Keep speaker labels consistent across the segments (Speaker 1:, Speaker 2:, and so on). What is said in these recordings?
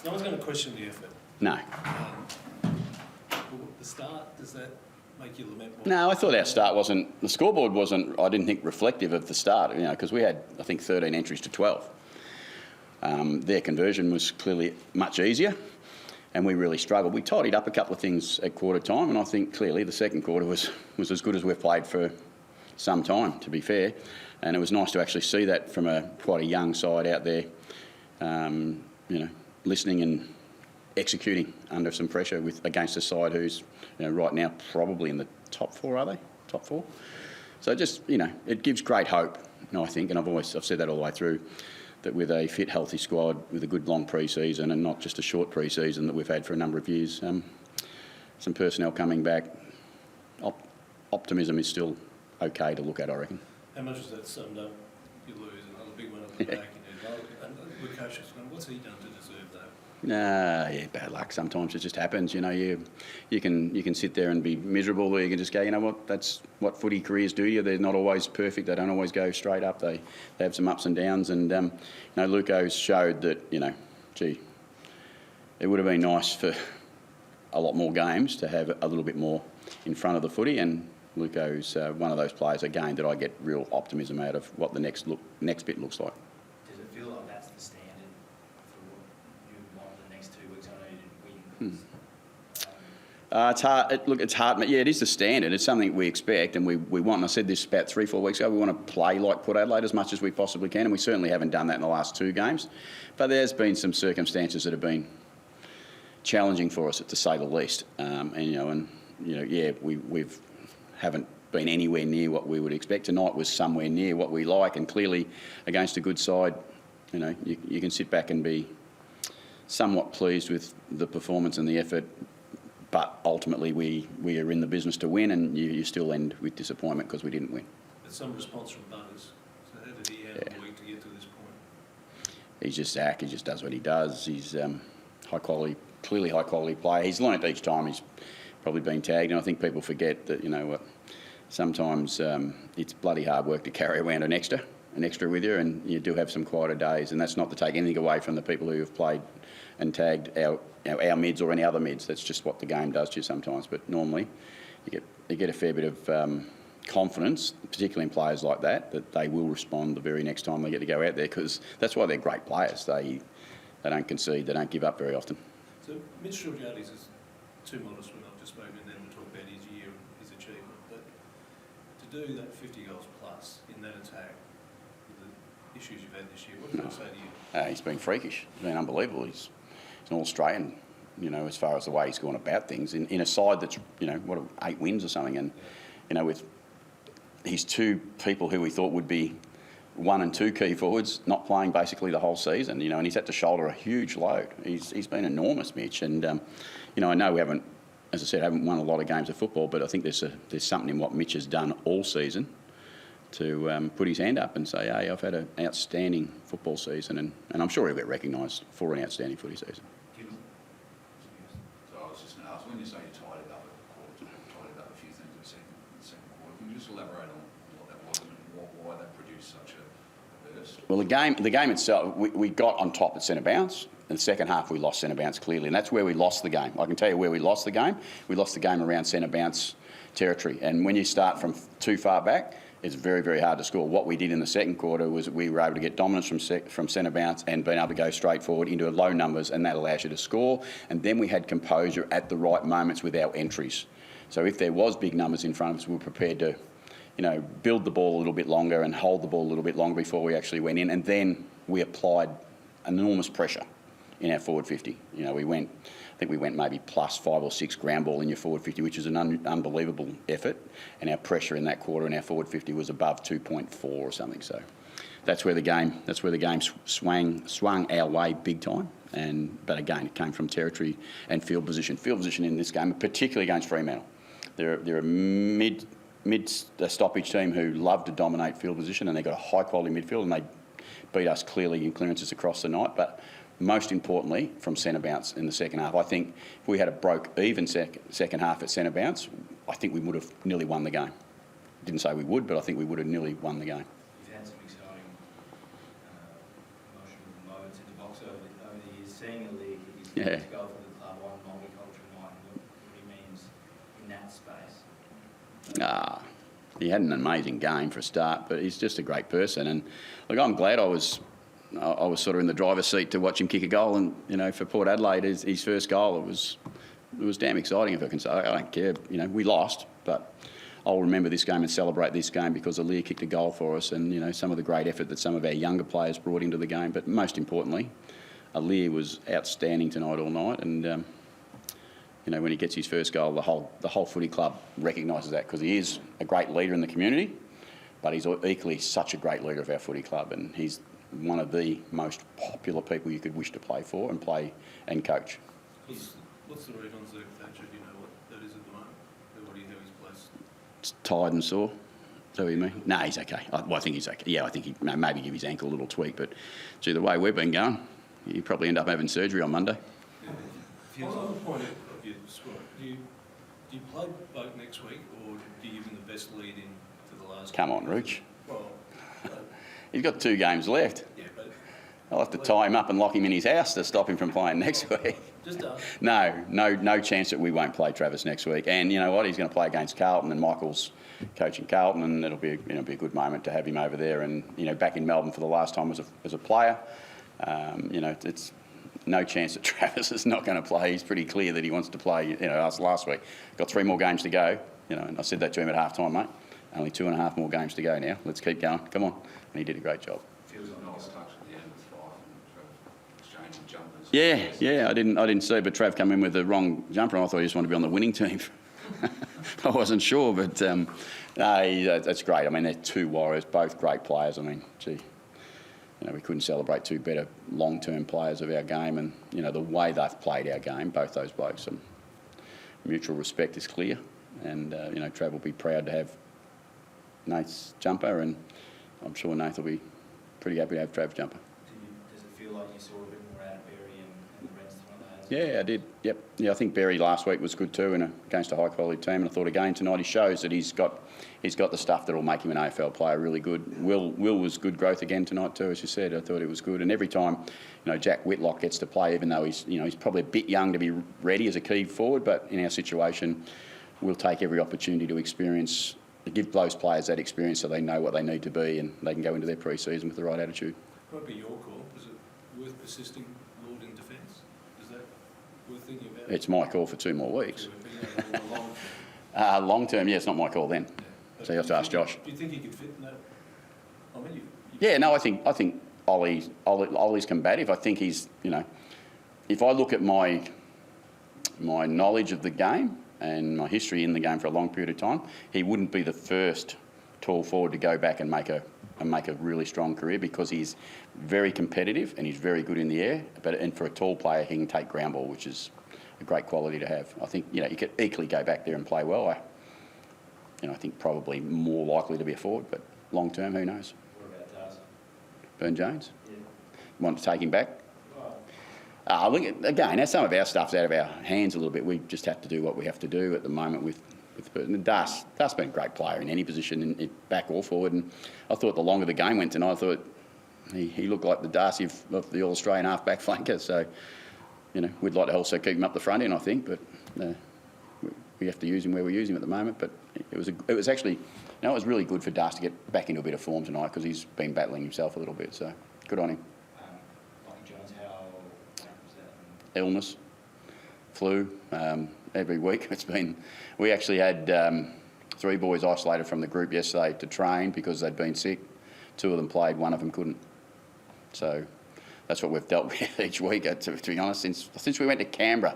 Speaker 1: No one's going to question the effort.
Speaker 2: No.
Speaker 1: The start, does that make you lament more?
Speaker 2: No, I thought our start wasn't... The scoreboard wasn't, I didn't think, reflective of the start, because we had, I think, 13 entries to 12. Their conversion was clearly much easier, and we really struggled. We tidied up a couple of things at quarter time, and I think clearly the second quarter was as good as we've played for some time, to be fair. And it was nice to actually see that from quite a young side out there, listening and executing under some pressure against a side who's right now probably in the top four, are they? Top four? So just, it gives great hope, I think, and I've said that all the way through, that with a fit, healthy squad, with a good long pre-season and not just a short pre-season that we've had for a number of years, some personnel coming back, optimism is still okay to look at, I reckon.
Speaker 1: How much is that summed up? You lose another big one at the back, and Lukash's one, what's he done to deserve that?
Speaker 2: Yeah, bad luck. Sometimes it just happens. You can sit there and be miserable, or you can just go, you know what? That's what footy careers do to you. They're not always perfect. They don't always go straight up. They have some ups and downs. And Luko's showed that it would have been nice for a lot more games to have a little bit more in front of the footy. And Luko's one of those players again that I get real optimism out of what the next bit looks like.
Speaker 3: Does it feel like that's the standard for what you want the next 2 weeks? I know you didn't win.
Speaker 2: It's hard. It's hard. Yeah, it is the standard. It's something we expect and we want. And I said this about 3-4 weeks ago. We want to play like Port Adelaide as much as we possibly can, and we certainly haven't done that in the last 2 games. But there's been some circumstances that have been challenging for us, to say the least. We haven't been anywhere near what we would expect. Tonight was somewhere near what we like, and clearly against a good side, you can sit back and be somewhat pleased with the performance and the effort, but ultimately we are in the business to win, and you still end with disappointment because we didn't win.
Speaker 1: There's some response from Butters. So how did he handle the week to get to this point?
Speaker 2: He's just Zach. He just does what he does. He's clearly high quality player. He's learnt each time he's probably been tagged, and I think people forget that sometimes it's bloody hard work to carry around an extra with you, and you do have some quieter days, and that's not to take anything away from the people who have played and tagged our mids or any other mids. That's just what the game does to you sometimes. But normally you get a fair bit of confidence, particularly in players like that they will respond the very next time they get to go out there, because that's why they're great players. They don't concede, they don't give up very often.
Speaker 1: So Mitch Georgiades is too modest when I've just spoken to them to talk about his year and his achievement, but to do that 50 goals plus in that attack with the issues you've had this year, what does that say to you?
Speaker 2: He's been freakish. He's been unbelievable. He's an All-Australian, as far as the way he's gone about things in a side that's 8 wins or something, and with his 2 people who we thought would be 1 and 2 key forwards not playing basically the whole season, and he's had to shoulder a huge load. He's been enormous, Mitch, and I know we haven't, as I said, won a lot of games of football, but I think there's something in what Mitch has done all season to put his hand up and say, hey, I've had an outstanding football season, and I'm sure he'll get recognised for an outstanding footy season.
Speaker 4: So I was just going to ask, when you say you tidied up a few things in the second quarter, can you just elaborate on what that was and why that produced such a burst?
Speaker 2: Well, the game itself, we got on top at centre bounce. In the second half, we lost centre bounce clearly, and that's where we lost the game. I can tell you where we lost the game. We lost the game around centre bounce territory, and when you start from too far back, it's very, very hard to score. What we did in the second quarter was we were able to get dominance from centre bounce and being able to go straight forward into low numbers, and that allows you to score. And then we had composure at the right moments with our entries. So if there was big numbers in front of us, we were prepared to build the ball a little bit longer and hold the ball a little bit longer before we actually went in. And then we applied enormous pressure in our forward 50. We went maybe plus 5 or 6 ground ball in your forward 50, which is an unbelievable effort. And our pressure in that quarter in our forward 50 was above 2.4 or something. So that's where the game swung our way big time. But again, it came from territory and field position. Field position in this game, particularly against Fremantle. They're a mid stoppage team who love to dominate field position, and they've got a high quality midfield, and they beat us clearly in clearances across the night. But most importantly, from centre bounce in the second half. I think if we had a broke even second half at centre bounce, I think we would have nearly won the game. Didn't say we would, but I think we would have nearly won the game.
Speaker 3: You've had some exciting emotional moments in the box over the years. Seeing a league
Speaker 2: Yeah.
Speaker 3: to go for the club on multicultural night and what he means in that space.
Speaker 2: He had an amazing game for a start, but he's just a great person. And look, I'm glad I was sort of in the driver's seat to watch him kick a goal. And for Port Adelaide, his first goal, it was damn exciting, if I can say. I don't care. We lost, but I'll remember this game and celebrate this game because Aaliyah kicked a goal for us, and some of the great effort that some of our younger players brought into the game. But most importantly, Aaliyah was outstanding tonight all night, and when he gets his first goal, the whole footy club recognises that because he is a great leader in the community, but he's equally such a great leader of our footy club, and he's one of the most popular people you could wish to play for and play and coach.
Speaker 1: What's the read on Zach Thatcher? Do you know what that is at the moment? What do you have his place?
Speaker 2: It's tired and sore. Is that what you mean? No, he's okay. I think he's okay. Yeah, I think he maybe give his ankle a little tweak, but gee, the way we've been going, you probably end up having surgery on Monday.
Speaker 1: On the point of your squad, do you play Boak next week, or do you give him the best lead in to the last?
Speaker 2: Come on, Rooch.
Speaker 1: Well,
Speaker 2: He's got 2 games left.
Speaker 1: yeah, but
Speaker 2: I'll have to tie him up and lock him in his house to stop him from playing next week.
Speaker 1: just
Speaker 2: No chance that we won't play Travis next week. And you know what? He's going to play against Carlton, and Michael's coaching Carlton, and it'll be a good moment to have him over there. And back in Melbourne for the last time as a player. It's no chance that Travis is not going to play. He's pretty clear that he wants to play. Us last week got 3 more games to go. And I said that to him at half time, mate. Only 2.5 more games to go now. Let's keep going. Come on. And he did a great job.
Speaker 4: Feels like a nice touch at the end with Fife and exchanging jumpers.
Speaker 2: Yeah, I didn't see, but Trav come in with the wrong jumper. I thought he just wanted to be on the winning team. I wasn't sure, but no, that's great. I mean, they're 2 warriors, both great players. I mean, gee, we couldn't celebrate 2 better long-term players of our game, and the way they've played our game, both those blokes, and mutual respect is clear. And Trav will be proud to have Nate's jumper, and I'm sure Nate will be pretty happy to have Trav's jumper.
Speaker 3: Does it feel like you saw a bit more out of Berry and the Reds tonight?
Speaker 2: Yeah, I did. Yep. Yeah, I think Berry last week was good too, against a high-quality team. And I thought again tonight he shows that he's got the stuff that will make him an AFL player really good. Will was good growth again tonight too, as you said. I thought it was good. And every time, Jack Whitlock gets to play, even though he's probably a bit young to be ready as a key forward, but in our situation, we'll take every opportunity to give those players that experience so they know what they need to be and they can go into their pre-season with the right attitude.
Speaker 1: Might be your call. Is it worth persisting, Lord, in defence? Is that worth thinking about?
Speaker 2: It's my call for 2 more weeks.
Speaker 1: So
Speaker 2: Long term, yeah, it's not my call then.
Speaker 1: yeah.
Speaker 2: So you have to ask Josh.
Speaker 1: Do you think he could fit in that? I mean,
Speaker 2: Yeah, no, I think Ollie's combative. I think he's, if I look at my knowledge of the game and my history in the game for a long period of time, he wouldn't be the first tall forward to go back and make a really strong career because he's very competitive and he's very good in the air. And for a tall player, he can take ground ball, which is a great quality to have. I think you could equally go back there and play well. I think probably more likely to be a forward, but long term, who knows?
Speaker 3: What about Darcy?
Speaker 2: Burn Jones?
Speaker 3: Yeah.
Speaker 2: Want to take him back?
Speaker 3: Right.
Speaker 2: Look, again, some of our stuff's out of our hands a little bit. We just have to do what we have to do at the moment with Das. Das been a great player in any position, in back or forward. And I thought the longer the game went tonight, I thought he looked like the Darcy of the All-Australian half-back flanker. So, we'd like to also keep him up the front end, I think. But we have to use him where we use him at the moment. But it was actually, it was really good for Das to get back into a bit of form tonight because he's been battling himself a little bit. So, good on him.
Speaker 3: Jones, how was that?
Speaker 2: Illness, flu, every week. We actually had 3 boys isolated from the group yesterday to train because they'd been sick. 2 of them played, 1 of them couldn't. So that's what we've dealt with each week, to be honest. Since we went to Canberra,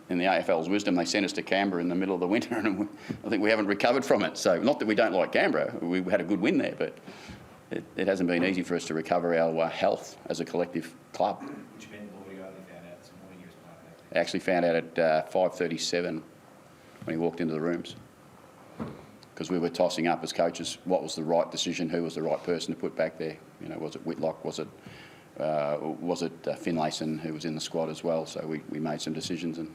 Speaker 2: in the AFL's wisdom, they sent us to Canberra in the middle of the winter, and I think we haven't recovered from it. So not that we don't like Canberra, we had a good win there, but it hasn't been easy for us to recover our health as a collective club.
Speaker 3: Which meant Lloyd only found out this morning he was playing that.
Speaker 2: I actually found out at 5:37 when he walked into the rooms, because we were tossing up as coaches what was the right decision, who was the right person to put back there. Was it Whitlock? Was it Finlayson, who was in the squad as well? So we made some decisions, and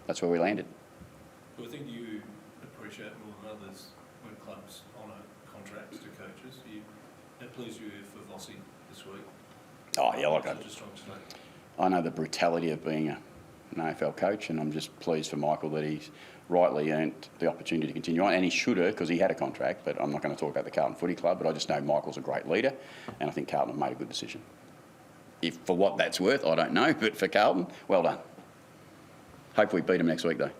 Speaker 2: that's where we landed.
Speaker 1: Well, I think you appreciate more than others when clubs honour contracts to coaches. How pleased you for Vossi this week?
Speaker 2: Oh yeah,
Speaker 1: Such a strong start.
Speaker 2: I know the brutality of being an AFL coach, and I'm just pleased for Michael that he's rightly earned the opportunity to continue on, and he should have because he had a contract, but I'm not going to talk about the Carlton Footy Club, but I just know Michael's a great leader, and I think Carlton have made a good decision. If for what that's worth, I don't know, but for Carlton, well done. Hopefully beat them next week though.